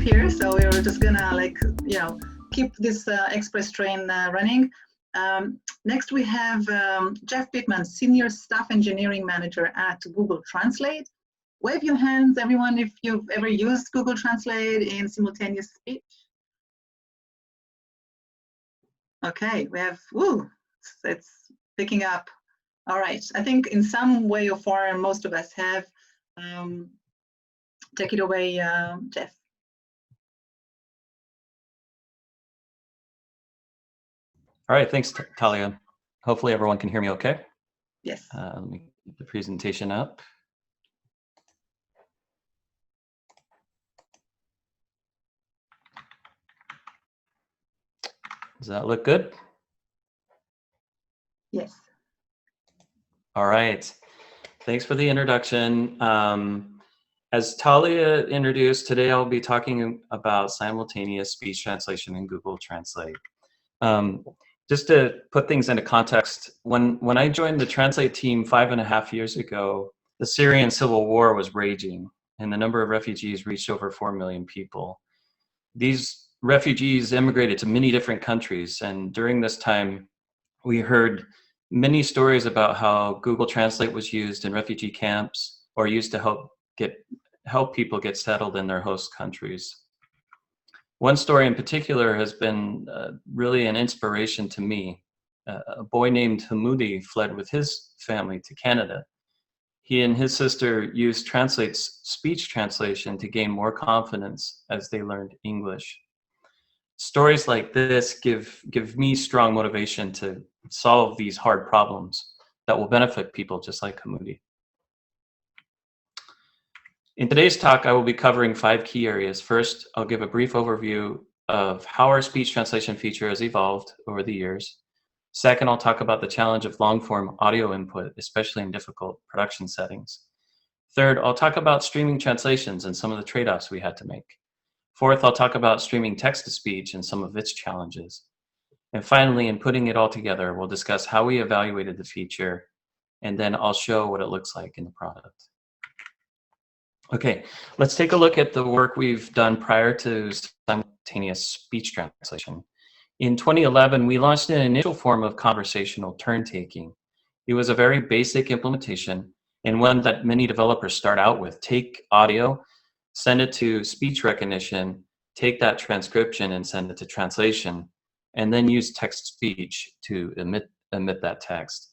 sleep here, so we're just gonna keep this express train running. Next we have Jeff Pitman, Senior Staff Engineering Manager at Google Translate. Wave your hands, everyone, if you've ever used Google Translate in simultaneous speech. Okay, we have, it's picking up. All right, I think in some way or form, most of us have. Take it away, Jeff. All right, thanks, Talia. Hopefully everyone can hear me okay. Yes. Let me get the presentation up. Does that look good? Yes. All right, thanks for the introduction. As Talia introduced, today I'll be talking about simultaneous speech translation in Google Translate. Just to put things into context, when I joined the Translate team 5.5 years ago, the Syrian civil war was raging and the number of refugees reached over 4 million people. These refugees immigrated to many different countries, and during this time, we heard many stories about how Google Translate was used in refugee camps or used to help people get settled in their host countries. One story in particular has been really an inspiration to me. A boy named Hamoudi fled with his family to Canada. He and his sister used Translate's speech translation to gain more confidence as they learned English. Stories like this give me strong motivation to solve these hard problems that will benefit people just like Hamoudi. In today's talk, I will be covering 5 key areas. First, I'll give a brief overview of how our speech translation feature has evolved over the years. Second, I'll talk about the challenge of long-form audio input, especially in difficult production settings. Third, I'll talk about streaming translations and some of the trade-offs we had to make. Fourth, I'll talk about streaming text-to-speech and some of its challenges. And finally, in putting it all together, we'll discuss how we evaluated the feature, and then I'll show what it looks like in the product. Okay, let's take a look at the work we've done prior to simultaneous speech translation. In 2011, we launched an initial form of conversational turn-taking. It was a very basic implementation and one that many developers start out with. Take audio, send it to speech recognition, take that transcription and send it to translation, and then use text-to-speech to emit that text.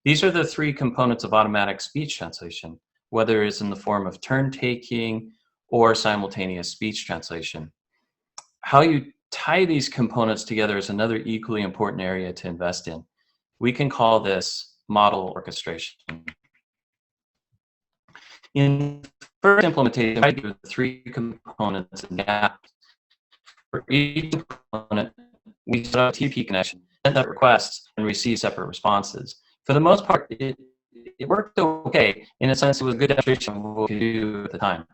These are the 3 components of automatic speech translation, whether it's in the form of turn-taking or simultaneous speech translation. How you tie these components together is another equally important area to invest in. We can call this model orchestration. In the first implementation, I give 3 components and gaps. For each component, we set up a TP connection, send out requests, and receive separate responses. For the most part, it worked okay. In a sense, it was a good demonstration of what we could do at the time.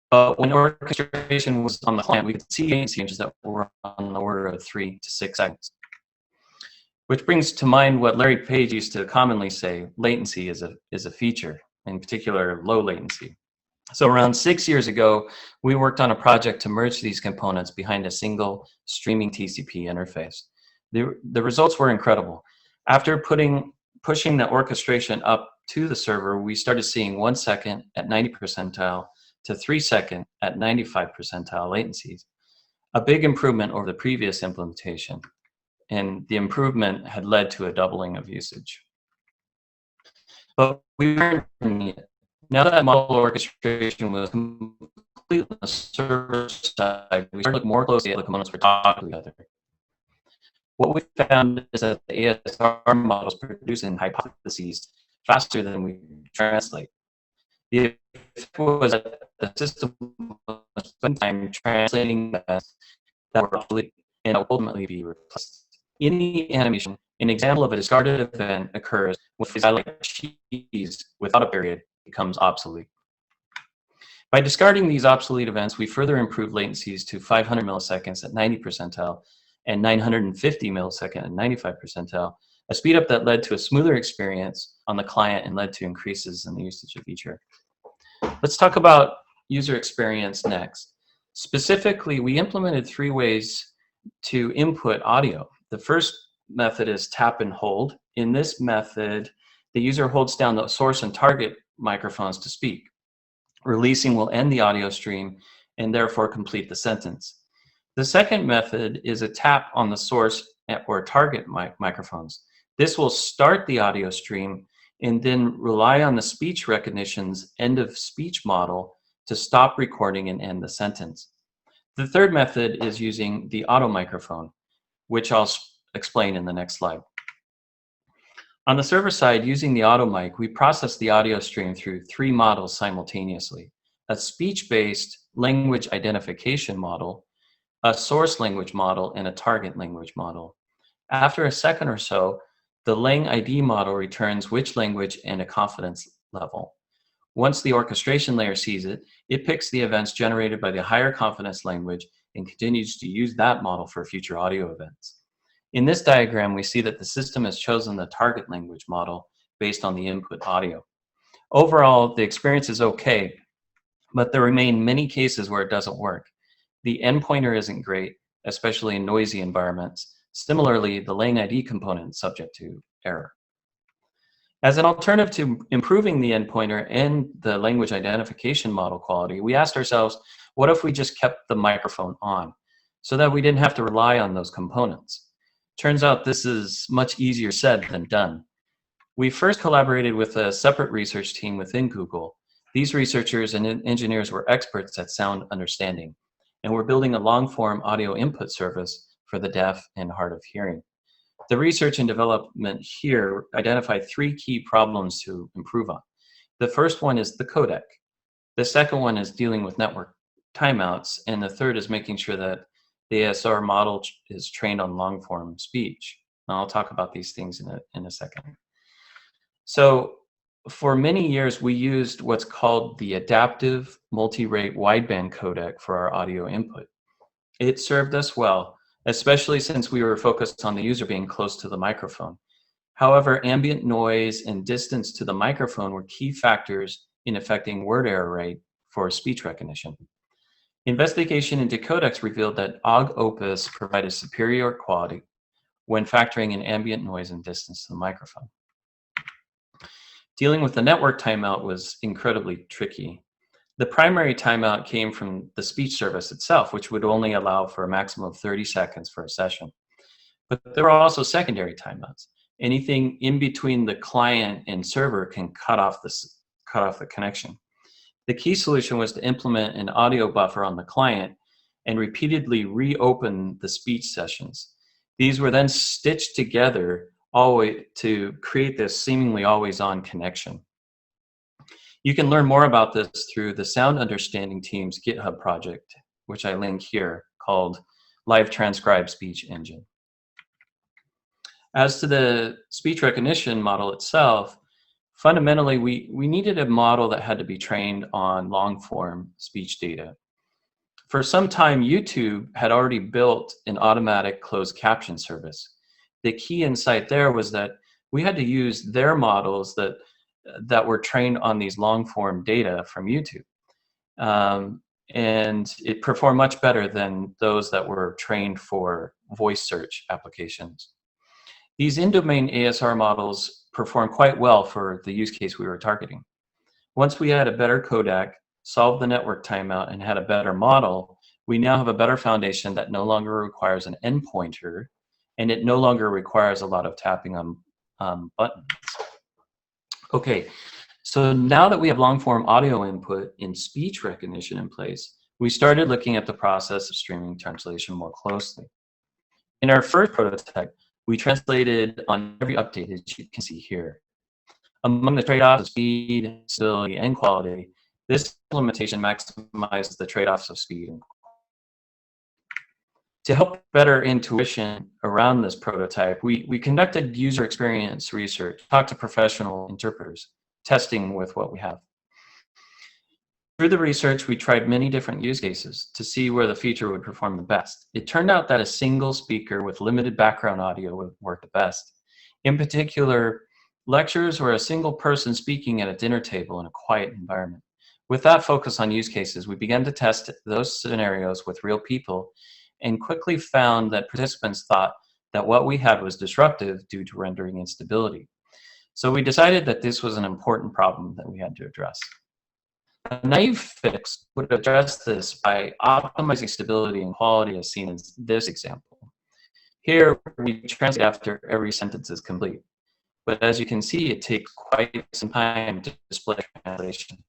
But when orchestration was on the client, we could see latency changes that were on the order of 3 to 6 seconds. Which brings to mind what Larry Page used to commonly say: latency is a feature, in particular low latency. So around 6 years ago, we worked on a project to merge these components behind a single streaming TCP interface. The results were incredible. After pushing the orchestration up to the server, we started seeing 1 second at 90 percentile to 3 second at 95 percentile latencies. A big improvement over the previous implementation. And the improvement had led to a doubling of usage. But we weren't doing it. Now that model orchestration was completely on the server side, we started to look more closely at the components we're talking together. What we found is that the ASR models producing hypotheses faster than we translate. The effect was that the system was spending time translating events that were obsolete and ultimately be replaced. In the animation, an example of a discarded event occurs when a like cheese without a period becomes obsolete. By discarding these obsolete events, we further improved latencies to 500 milliseconds at 90 percentile and 950 milliseconds at 95 percentile, a speed up that led to a smoother experience on the client and led to increases in the usage of feature. Let's talk about user experience next. Specifically, we implemented 3 ways to input audio. The first method is tap and hold. In this method, the user holds down the source and target microphones to speak. Releasing will end the audio stream and therefore complete the sentence. The second method is a tap on the source or target microphones. This will start the audio stream and then rely on the speech recognition's end of speech model to stop recording and end the sentence. The third method is using the auto microphone, which I'll explain in the next slide. On the server side, using the auto mic, we process the audio stream through 3 models simultaneously: a speech-based language identification model, a source language model, and a target language model. After a second or so, the lang ID model returns which language and a confidence level. Once the orchestration layer sees it, it picks the events generated by the higher confidence language and continues to use that model for future audio events. In this diagram, we see that the system has chosen the target language model based on the input audio. Overall, the experience is okay, but there remain many cases where it doesn't work. The endpointer isn't great, especially in noisy environments. Similarly, the lang ID component is subject to error. As an alternative to improving the endpointer and the language identification model quality, we asked ourselves, what if we just kept the microphone on so that we didn't have to rely on those components? Turns out this is much easier said than done. We first collaborated with a separate research team within Google. These researchers and engineers were experts at sound understanding, and we're building a long-form audio input service for the deaf and hard of hearing. The research and development here identified 3 key problems to improve on. The first one is the codec. The second one is dealing with network timeouts. And the third is making sure that the ASR model is trained on long-form speech. And I'll talk about these things in a second. So for many years, we used what's called the adaptive multi-rate wideband codec for our audio input. It served us well, especially since we were focused on the user being close to the microphone. However, ambient noise and distance to the microphone were key factors in affecting word error rate for speech recognition. Investigation into codecs revealed that OGG Opus provided superior quality when factoring in ambient noise and distance to the microphone. Dealing with the network timeout was incredibly tricky. The primary timeout came from the speech service itself, which would only allow for a maximum of 30 seconds for a session. But there are also secondary timeouts. Anything in between the client and server can cut off the connection. The key solution was to implement an audio buffer on the client and repeatedly reopen the speech sessions. These were then stitched together always to create this seemingly always-on connection. You can learn more about this through the Sound Understanding team's GitHub project, which I link here, called Live Transcribe Speech Engine. As to the speech recognition model itself, fundamentally, we needed a model that had to be trained on long-form speech data. For some time, YouTube had already built an automatic closed caption service. The key insight there was that we had to use their models that were trained on these long-form data from YouTube. And it performed much better than those that were trained for voice search applications. These in-domain ASR models perform quite well for the use case we were targeting. Once we had a better codec, solved the network timeout, and had a better model, we now have a better foundation that no longer requires an endpointer, and it no longer requires a lot of tapping on buttons. Okay, so now that we have long-form audio input in speech recognition in place, we started looking at the process of streaming translation more closely. In our first prototype, we translated on every update, as you can see here. Among the trade-offs of speed, stability, and quality, this implementation maximizes the trade-offs of speed. To help better intuition around this prototype, we conducted user experience research, talked to professional interpreters, testing with what we have. Through the research, we tried many different use cases to see where the feature would perform the best. It turned out that a single speaker with limited background audio would work the best. In particular, lectures where a single person speaking at a dinner table in a quiet environment. With that focus on use cases, we began to test those scenarios with real people and quickly found that participants thought that what we had was disruptive due to rendering instability. So we decided that this was an important problem that we had to address. A naive fix would address this by optimizing stability and quality as seen in this example. Here, we translate after every sentence is complete. But as you can see, it takes quite some time to display translation.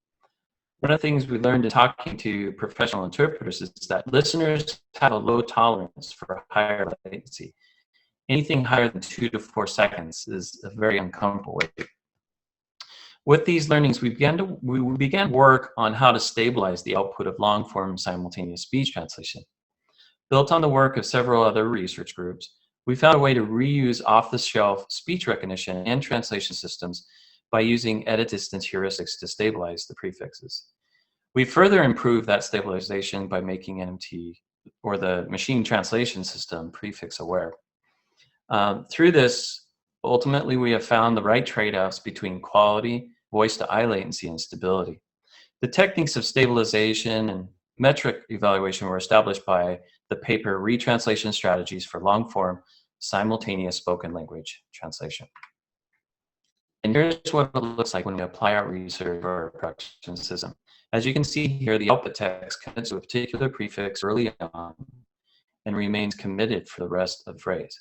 One of the things we learned in talking to professional interpreters is that listeners have a low tolerance for higher latency. Anything higher than 2 to 4 seconds is a very uncomfortable wait. With these learnings, we began work on how to stabilize the output of long-form simultaneous speech translation. Built on the work of several other research groups, we found a way to reuse off-the-shelf speech recognition and translation systems by using edit distance heuristics to stabilize the prefixes. We further improved that stabilization by making NMT, or the machine translation system, prefix aware. Through this, ultimately, we have found the right trade-offs between quality, voice-to-eye latency, and stability. The techniques of stabilization and metric evaluation were established by the paper Retranslation Strategies for Long-Form Simultaneous Spoken Language Translation. And here's what it looks like when we apply our research or our production system. As you can see here, the output text commits to a particular prefix early on and remains committed for the rest of the phrase.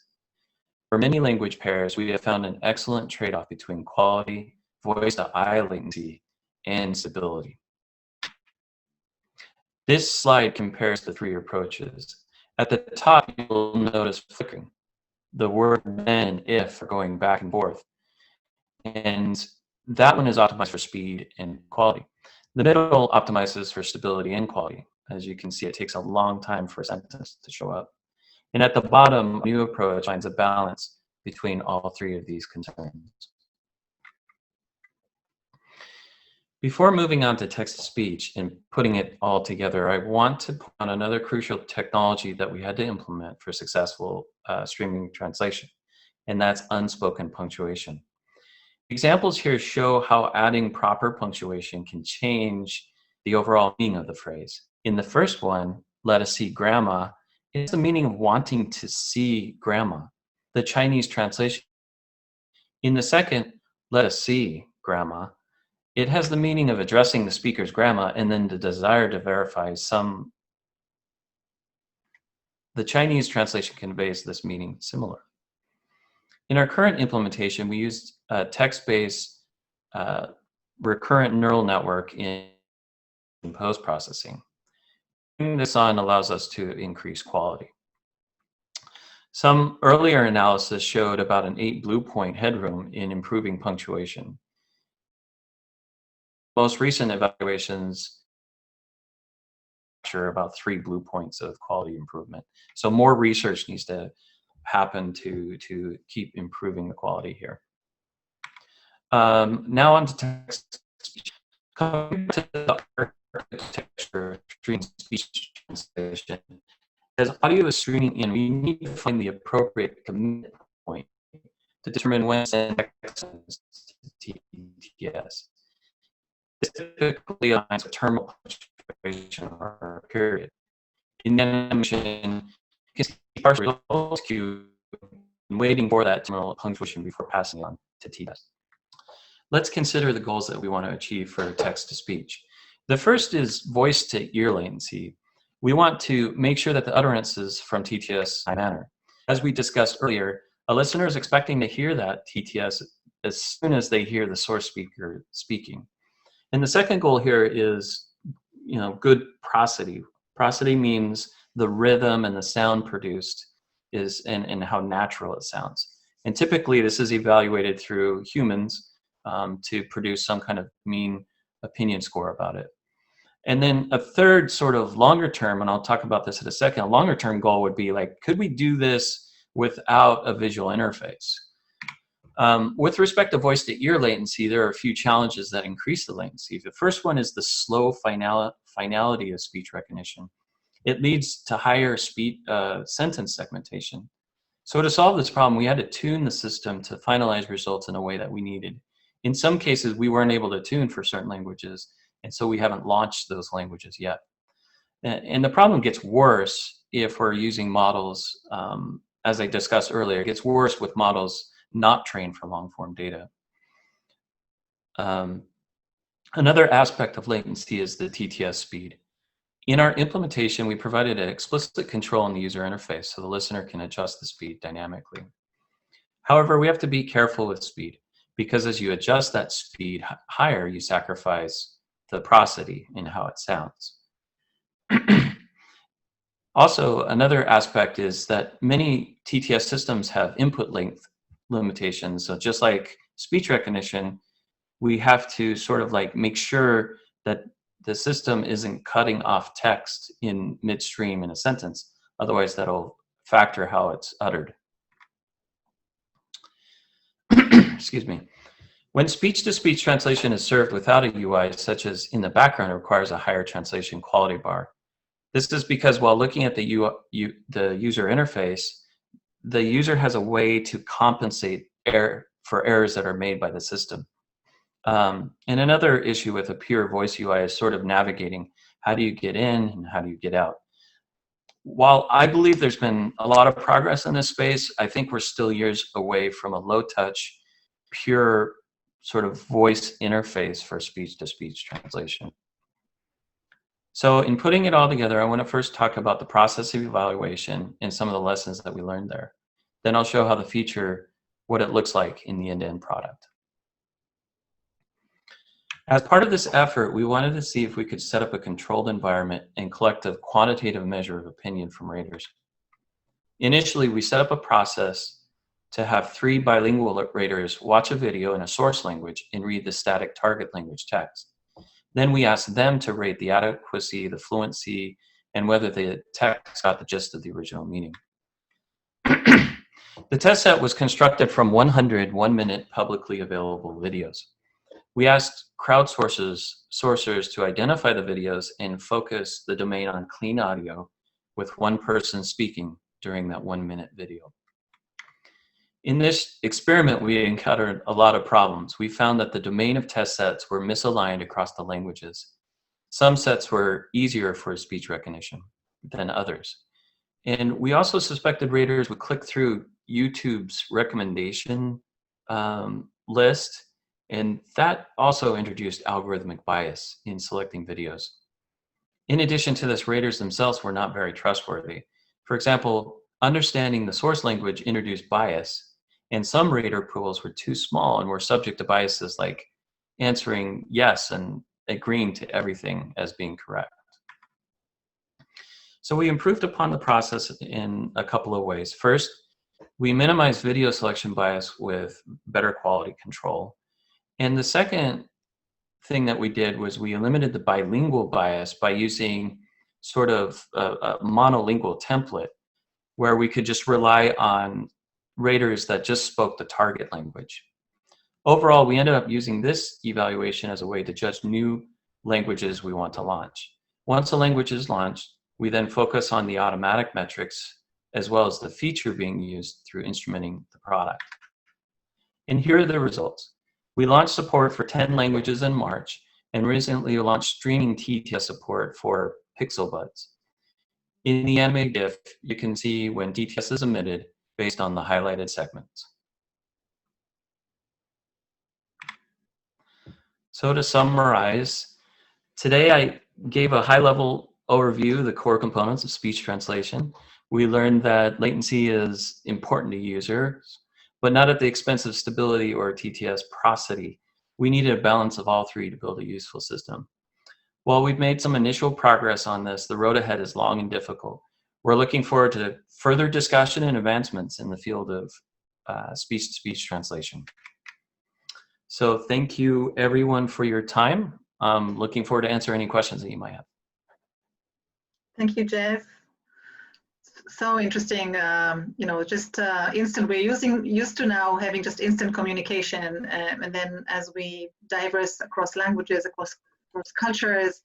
For many language pairs, we have found an excellent trade-off between quality, voice-to-eye latency, and stability. This slide compares the 3 approaches. At the top, you'll notice flickering. The word when and if are going back and forth. And that one is optimized for speed and quality. The middle optimizes for stability and quality. As you can see, it takes a long time for a sentence to show up. And at the bottom, a new approach finds a balance between all 3 of these concerns. Before moving on to text-to-speech and putting it all together, I want to point out another crucial technology that we had to implement for successful streaming translation, and that's unspoken punctuation. Examples here show how adding proper punctuation can change the overall meaning of the phrase. In the first one, let us see grandma, it's the meaning of wanting to see grandma, the Chinese translation. In the second, let us see grandma, it has the meaning of addressing the speaker's grandma and then the desire to verify some. The Chinese translation conveys this meaning similar. In our current implementation, we used a text-based recurrent neural network in post-processing. Turning this on allows us to increase quality. Some earlier analysis showed about an 8 blue point headroom in improving punctuation. Most recent evaluations capture about 3 blue points of quality improvement. So more research needs to happen to keep improving the quality here. Now on to text-to-speech. Coming to the architecture of streaming speech translation. As audio is streaming in, we need to find the appropriate commit point to determine when to send text to TTS. This typically aligns with terminal punctuation or period. In animation, you can see partial results queue and waiting for that terminal punctuation before passing on to TTS. Let's consider the goals that we want to achieve for text-to-speech. The first is voice-to-ear latency. We want to make sure that the utterances from TTS are manner. As we discussed earlier, a listener is expecting to hear that TTS as soon as they hear the source speaker speaking. And the second goal here is, good prosody. Prosody means the rhythm and the sound produced is and how natural it sounds. And typically this is evaluated through humans to produce some kind of mean opinion score about it. And then a third sort of longer term, and I'll talk about this in a second, a longer term goal would be like, could we do this without a visual interface? With respect to voice-to-ear latency, there are a few challenges that increase the latency. The first one is the slow finality of speech recognition. It leads to higher sentence segmentation. So to solve this problem, we had to tune the system to finalize results in a way that we needed. In some cases, we weren't able to tune for certain languages, And so we haven't launched those languages yet. And the problem gets worse if we're using models, as I discussed earlier, it gets worse with models not trained for long-form data. Another aspect of latency is the TTS speed. In our implementation, we provided an explicit control in the user interface so the listener can adjust the speed dynamically. However, we have to be careful with speed, because as you adjust that speed higher, you sacrifice the prosody in how it sounds. Also, another aspect is that many TTS systems have input length limitations. So just like speech recognition, we have to sort of like make sure that the system isn't cutting off text in midstream in a sentence. Otherwise, that'll factor how it's uttered. Excuse me. When speech-to-speech translation is served without a UI, such as in the background, it requires a higher translation quality bar. This is because while looking at the user interface, the user has a way to compensate for errors that are made by the system. And another issue with a pure voice UI is sort of navigating how do you get in and how do you get out. While I believe there's been a lot of progress in this space, I think we're still years away from a low-touch, pure sort of voice interface for speech-to-speech translation. So in putting it all together, I want to first talk about the process of evaluation and some of the lessons that we learned there. Then I'll show how the feature, what it looks like in the end-to-end product. As part of this effort, we wanted to see if we could set up a controlled environment and collect a quantitative measure of opinion from raters. Initially, we set up a process to have 3 bilingual raters watch a video in a source language and read the static target language text. Then we asked them to rate the adequacy, the fluency, and whether the text got the gist of the original meaning. The test set was constructed from 100 one-minute publicly available videos. We asked crowdsourcers to identify the videos and focus the domain on clean audio with one person speaking during that 1-minute video. In this experiment, we encountered a lot of problems. We found that the domain of test sets were misaligned across the languages. Some sets were easier for speech recognition than others. And we also suspected raters would click through YouTube's recommendation list, and that also introduced algorithmic bias in selecting videos. In addition to this, raters themselves were not very trustworthy. For example, understanding the source language introduced bias, and some rater pools were too small and were subject to biases like answering yes and agreeing to everything as being correct. So we improved upon the process in a couple of ways. First, we minimized video selection bias with better quality control. And the second thing that we did was we eliminated the bilingual bias by using sort of a monolingual template where we could just rely on raters that just spoke the target language. Overall, we ended up using this evaluation as a way to judge new languages we want to launch. Once a language is launched, we then focus on the automatic metrics as well as the feature being used through instrumenting the product. And here are the results. We launched support for 10 languages in March, and recently launched streaming TTS support for Pixel Buds. In the animated GIF, you can see when TTS is emitted based on the highlighted segments. So to summarize, today I gave a high-level overview of the core components of speech translation. We learned that latency is important to users, but not at the expense of stability or TTS prosody. We needed a balance of all 3 to build a useful system. While we've made some initial progress on this, the road ahead is long and difficult. We're looking forward to further discussion and advancements in the field of speech-to-speech translation. So thank you everyone for your time. I'm looking forward to answer any questions that you might have. Thank you, Jeff. So interesting, just instant. We're used to now having just instant communication, and then as we diverse across languages, across cultures,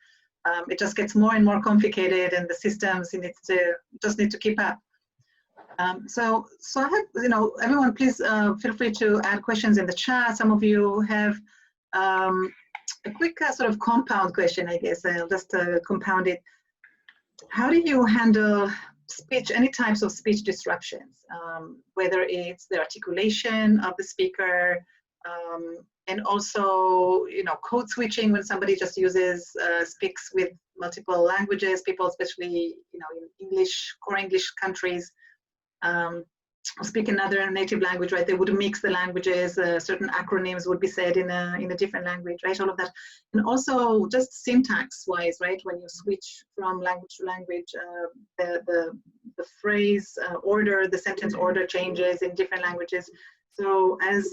it just gets more and more complicated, and the systems need to keep up. So I have, everyone, please feel free to add questions in the chat. Some of you have A quick sort of compound question, I guess. I'll just compound it. How do you handle speech, any types of speech disruptions, whether it's the articulation of the speaker, and also, you know, code switching when somebody just speaks with multiple languages, people, especially, you know, in English, core English countries, speak another native language, right? They would mix the languages, certain acronyms would be said in a different language, right? All of that. And also just syntax wise, right? When you switch from language to language, the phrase order, the sentence order changes in different languages. So as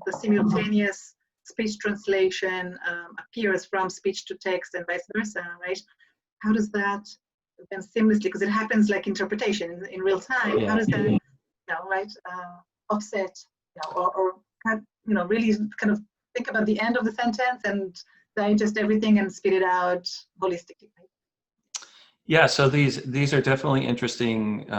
the simultaneous speech translation appears from speech to text and vice versa, right? How does that then seamlessly, because it happens like interpretation in real time, Yeah. how does that, right, offset, or really kind of think about the end of the sentence and digest everything and spit it out holistically? Yeah, so these are definitely interesting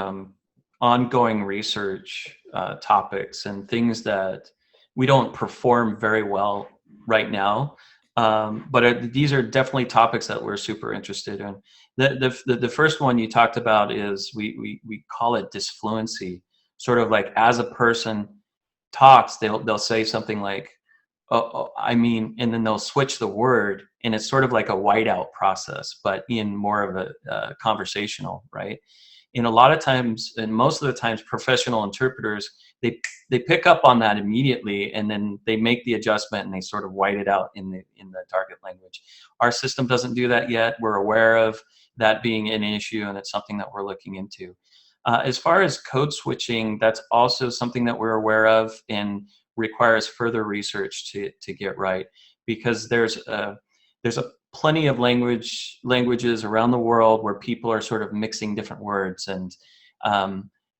ongoing research topics and things that we don't perform very well right now. But these are definitely topics that we're super interested in. The first one you talked about is we call it disfluency. Sort of like as a person talks, they'll say something like, oh, I mean, and then they'll switch the word, and it's sort of like a whiteout process, but in more of a conversational, right? And a lot of times, and most of the times, professional interpreters, they pick up on that immediately, and then they make the adjustment and they sort of white it out in the target language. Our system doesn't do that yet. We're aware of that being an issue, and it's something that we're looking into. As far as code switching, that's also something that we're aware of and requires further research to get right, because there's a plenty of languages around the world where people are sort of mixing different words. And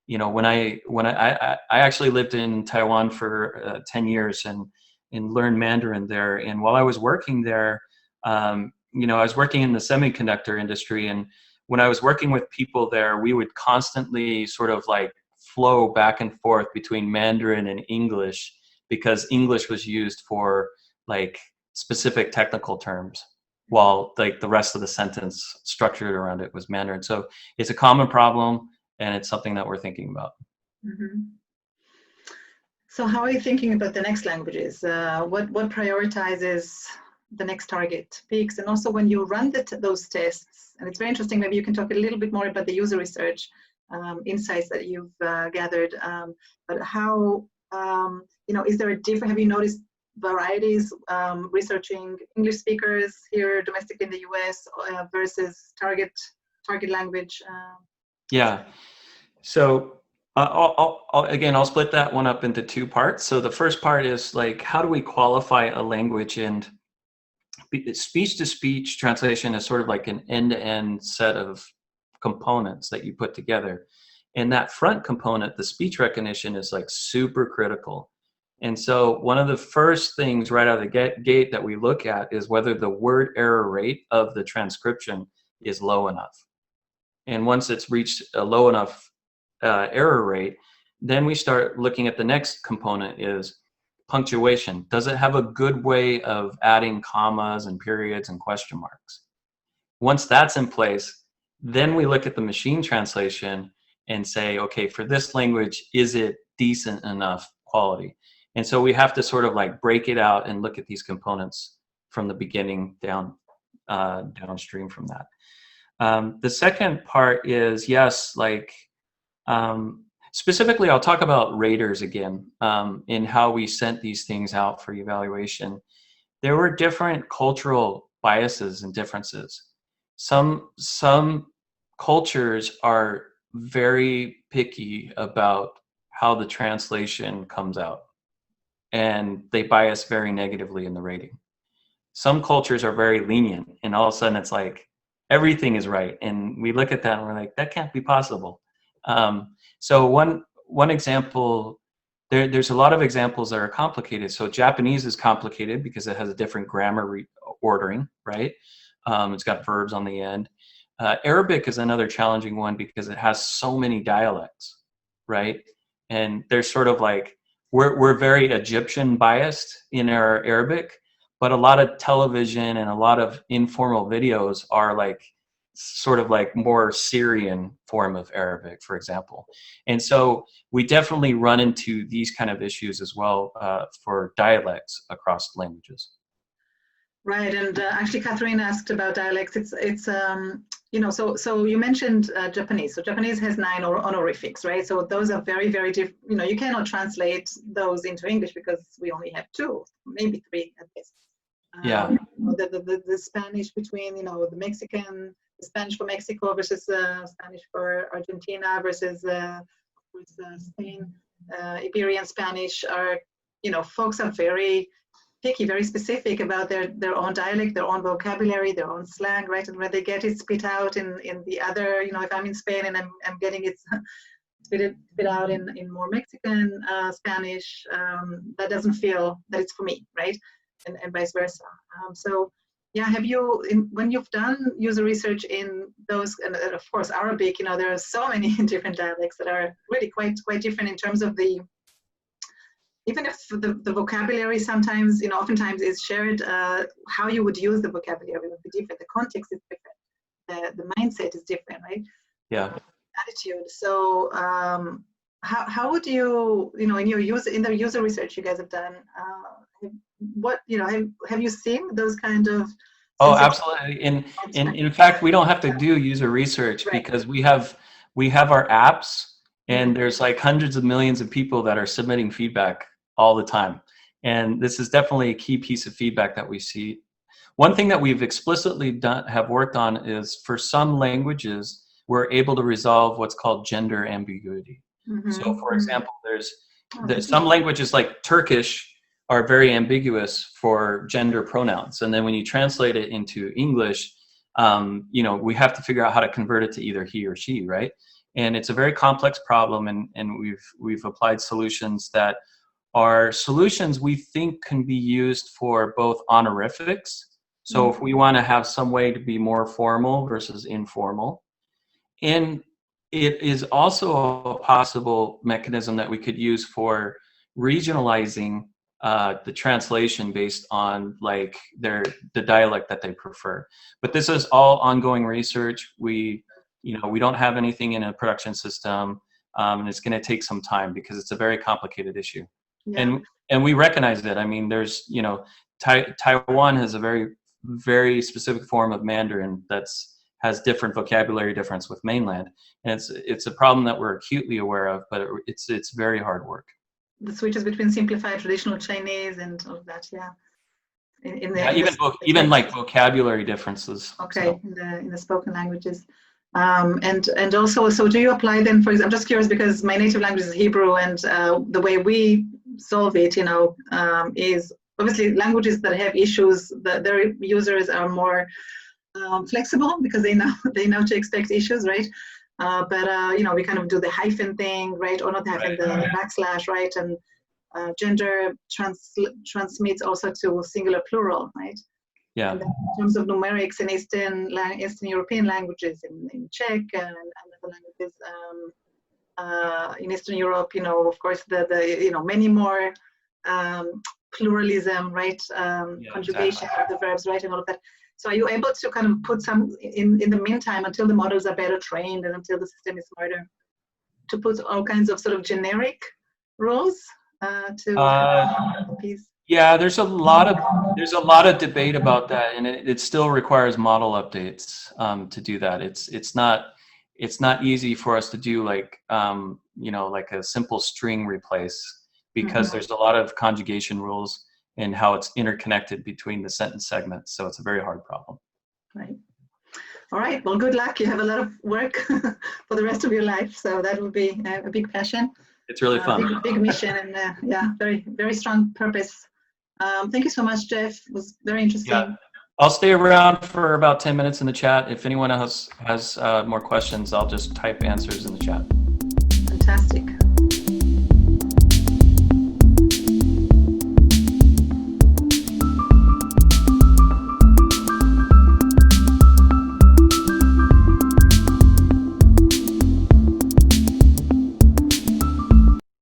when I actually lived in Taiwan for 10 years and learned Mandarin there. And while I was working there, I was working in the semiconductor industry, and when I was working with people there, we would constantly sort of like flow back and forth between Mandarin and English, because English was used for like specific technical terms, while like the rest of the sentence structured around it was Mandarin. So it's a common problem, and it's something that we're thinking about. Mm-hmm. So how are you thinking about the next languages? What prioritizes the next target peaks? And also when you run those tests, and it's very interesting, maybe you can talk a little bit more about the user research insights that you've gathered, but how, is there have you noticed varieties researching English speakers here domestically in the US versus target language? Yeah, so I'll split that one up into two parts. So the first part is like, how do we qualify a language? And speech-to-speech translation is sort of like an end-to-end set of components that you put together. And that front component, the speech recognition, is like super critical. And so one of the first things right out of the gate that we look at is whether the word error rate of the transcription is low enough. And once it's reached a low enough error rate, then we start looking at the next component, is punctuation. Does it have a good way of adding commas and periods and question marks? Once that's in place, then we look at the machine translation and say, okay, for this language, is it decent enough quality? And so we have to sort of like break it out and look at these components from the beginning downstream from that. The second part is, yes, like specifically, I'll talk about raters again, in how we sent these things out for evaluation. There were different cultural biases and differences. Some cultures are very picky about how the translation comes out, and they bias very negatively in the rating. Some cultures are very lenient, and all of a sudden it's like everything is right, and we look at that and we're like, that can't be possible. So one example, there's a lot of examples that are complicated. So Japanese is complicated because it has a different grammar ordering, right? It's got verbs on the end. Arabic is another challenging one because it has so many dialects, right? And there's sort of like, we're very Egyptian biased in our Arabic, but a lot of television and a lot of informal videos are like sort of like more Syrian form of Arabic, for example. And so we definitely run into these kind of issues as well for dialects across languages. Right, and actually, Catherine asked about dialects. It's you know, so you mentioned Japanese. So Japanese has 9 honorifics, right? So those are very, very different. You know, you cannot translate those into English because we only have 2, maybe 3 at best. Yeah. The Spanish between, you know, the Spanish for Mexico versus Spanish for Argentina versus Spain, Iberian Spanish are, you know, folks are very picky, very specific about their own dialect, their own vocabulary, their own slang, right? And when they get it spit out in the other, you know, if I'm in Spain and I'm getting it spit out in more Mexican Spanish, that doesn't feel that it's for me, right? And vice versa. So yeah, have you, when you've done user research in those, and of course Arabic, you know, there are so many different dialects that are really quite different in terms of the, even if the vocabulary sometimes, you know, oftentimes is shared, how you would use the vocabulary would be different. The context is different. The mindset is different, right? Yeah. Attitude. So how would you, you know, in the user research you guys have done, what, you know, have you seen those kind of? Oh, absolutely. In fact, we don't have to do user research, right, because we have our apps, and there's like hundreds of millions of people that are submitting feedback all the time. And this is definitely a key piece of feedback that we see. One thing that we've explicitly have worked on is, for some languages, we're able to resolve what's called gender ambiguity. So for example, there's some languages like Turkish are very ambiguous for gender pronouns. And then when you translate it into English, you know, we have to figure out how to convert it to either he or she, right? And it's a very complex problem, and we've applied solutions that are solutions we think can be used for both honorifics. So if we want to have some way to be more formal versus informal, and it is also a possible mechanism that we could use for regionalizing the translation based on like the dialect that they prefer. But this is all ongoing research. We don't have anything in a production system, and it's going to take some time because it's a very complicated issue. Yeah. And we recognize that. I mean, there's, you know, Taiwan has a very, very specific form of Mandarin has different vocabulary difference with mainland, and it's a problem that we're acutely aware of, but it's very hard work. The switches between simplified traditional Chinese and all of that, yeah. Even like vocabulary differences. Okay, so. in the spoken languages. And also, so do you apply then, for example, I'm just curious because my native language is Hebrew, and the way we solve it, you know, is obviously languages that have issues, their users are more flexible because they know to expect issues, right? But you know, we kind of do the hyphen thing, right? Or not the hyphen, the backslash, right? And gender transmits also to singular plural, right? Yeah. And in terms of numerics in Eastern European languages, in Czech and other languages in Eastern Europe, you know, of course, the you know, many more pluralism, right? Conjugation of the verbs, right, and all of that. So are you able to kind of put some in the meantime, until the models are better trained and until the system is smarter, to put all kinds of sort of generic rules to appease? Yeah, there's a lot of debate about that, and it still requires model updates to do that. It's not easy for us to do like you know, like a simple string replace, because there's a lot of conjugation rules and how it's interconnected between the sentence segments. So it's a very hard problem. Right. All right. Well, good luck. You have a lot of work for the rest of your life. So that would be a big passion. It's really fun. Big mission, and yeah, very, very strong purpose. Thank you so much, Jeff. It was very interesting. Yeah. I'll stay around for about 10 minutes in the chat. If anyone else has more questions, I'll just type answers in the chat. Fantastic.